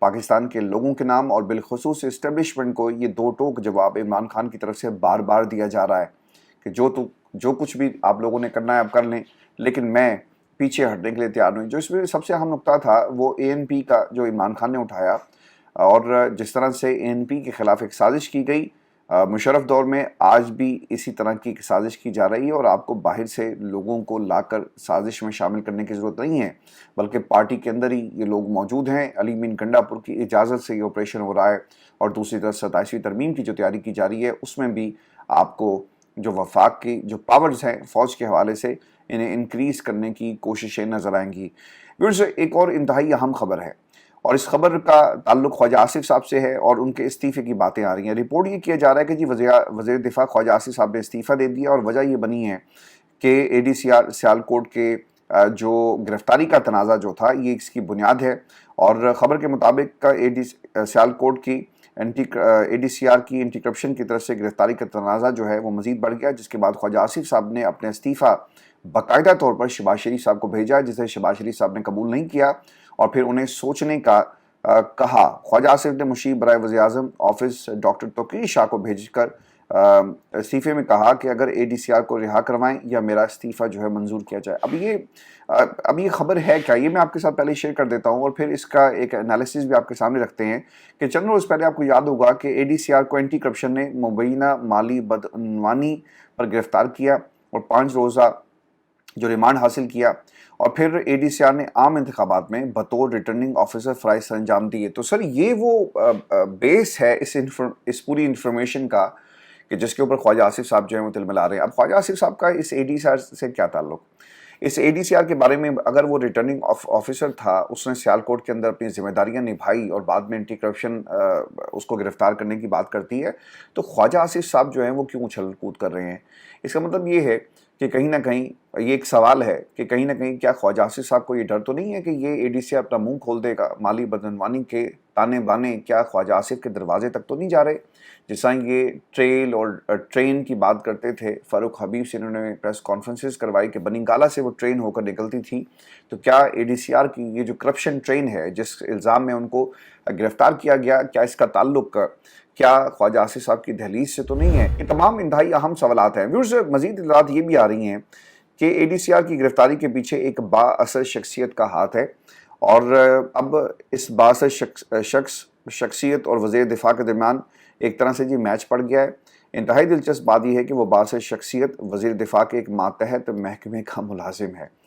پاکستان کے لوگوں کے نام اور بالخصوص اسٹیبلشمنٹ کو یہ دو ٹوک جواب عمران خان کی طرف سے بار بار دیا جا رہا ہے کہ جو کچھ بھی آپ لوگوں نے کرنا ہے آپ کر لیں، لیکن میں پیچھے ہٹنے کے لیے تیار نہیں۔ جو اس میں سب سے اہم نقطہ تھا وہ اے این پی کا جو عمران خان نے اٹھایا، اور جس طرح سے اے این پی کے خلاف ایک سازش کی گئی، مشرف دور میں آج بھی اسی طرح کی ایک سازش کی جا رہی ہے، اور آپ کو باہر سے لوگوں کو لا کر سازش میں شامل کرنے کی ضرورت نہیں ہے، بلکہ پارٹی کے اندر ہی یہ لوگ موجود ہیں۔ علی مین گنڈا پور کی اجازت سے یہ آپریشن ہو رہا ہے، اور دوسری طرف 27ویں ترمیم کی جو تیاری کی جا رہی ہے اس میں بھی آپ کو جو وفاق کی جو پاورز ہیں فوج کے حوالے سے انہیں انکریز کرنے کی کوششیں نظر آئیں گی۔ ویورز، ایک اور انتہائی اہم خبر ہے، اور اس خبر کا تعلق خواجہ آصف صاحب سے ہے، اور ان کے استعفے کی باتیں آ رہی ہیں۔ رپورٹ یہ کیا جا رہا ہے کہ جی وزیر دفاع خواجہ آصف صاحب نے استعفیٰ دے دیا، اور وجہ یہ بنی ہے کہ اے ڈی سی آر سیالکوٹ کے جو گرفتاری کا تنازع جو تھا یہ اس کی بنیاد ہے، اور خبر کے مطابق سیالکوٹ کی اے ڈی سی آر کی اینٹی کرپشن کی طرف سے گرفتاری کا تنازع جو ہے وہ مزید بڑھ گیا، جس کے بعد خواجہ آصف صاحب نے اپنے استعفیٰ باقاعدہ طور پر شہباز شریف صاحب کو بھیجا، جسے شہباز شریف صاحب نے قبول نہیں کیا، اور پھر انہیں سوچنے کا کہا۔ خواجہ آصف نے مشیر برائے وزیر اعظم آفس ڈاکٹر توقیر شاہ کو بھیج کر استعفے میں کہا کہ اگر اے ڈی سی آر کو رہا کروائیں یا میرا استعفیٰ جو ہے منظور کیا جائے۔ اب یہ خبر ہے کیا، یہ میں آپ کے ساتھ پہلے شیئر کر دیتا ہوں، اور پھر اس کا ایک انالیسس بھی آپ کے سامنے رکھتے ہیں کہ چند روز پہلے آپ کو یاد ہوگا کہ اے ڈی سی آر کو اینٹی کرپشن نے مبینہ مالی بدعنوانی پر گرفتار کیا اور 5 روزہ جو ریمانڈ حاصل کیا، اور پھر اے ڈی سی آر نے عام انتخابات میں بطور ریٹرننگ آفیسر فرائض سر انجام دیے۔ تو سر یہ وہ بیس ہے اس پوری انفارمیشن کا کہ جس کے اوپر خواجہ آصف صاحب جو ہیں وہ تلملا رہے ہیں۔ اب خواجہ آصف صاحب کا اس اے ڈی سی آر سے کیا تعلق؟ اس اے ڈی سی آر کے بارے میں اگر وہ ریٹرننگ آفیسر تھا، اس نے سیالکوٹ کے اندر اپنی ذمہ داریاں نبھائی اور بعد میں اینٹی کرپشن اس کو گرفتار کرنے کی بات کرتی ہے، تو خواجہ آصف صاحب جو ہیں وہ کیوں اچھل کود کر رہے ہیں؟ اس کا مطلب یہ ہے کہ کہیں نہ کہیں یہ ایک سوال ہے کہ کہیں نہ کہیں کیا خواجہ آصف صاحب کو یہ ڈر تو نہیں ہے کہ یہ اے ڈی سی اپنا منہ کھول دے گا؟ مالی بدعنوانی کے تانے بانے کیا خواجہ آصف کے دروازے تک تو نہیں جا رہے؟ جس طرح یہ ٹریل اور ٹرین کی بات کرتے تھے، فاروق حبیب سے انہوں نے پریس کانفرنسز کروائی کہ بنی گالہ سے وہ ٹرین ہو کر نکلتی تھی، تو کیا اے ڈی سی آر کی یہ جو کرپشن ٹرین ہے جس الزام میں ان کو گرفتار کیا گیا، کیا اس کا تعلق کیا خواجہ آصف صاحب کی دہلیز سے تو نہیں ہے؟ یہ تمام انتہائی اہم سوالات ہیں۔ ویورز، مزید اطلاعات یہ بھی آ رہی ہیں کہ اے ڈی سی آر کی گرفتاری کے پیچھے ایک با اثر شخصیت کا ہاتھ ہے، اور اب اس با اثر شخصیت اور وزیر دفاع کے درمیان ایک طرح سے جی میچ پڑ گیا ہے۔ انتہائی دلچسپ بات یہ ہے کہ وہ با اثر شخصیت وزیر دفاع کے ایک ماتحت محکمے کا ملازم ہے۔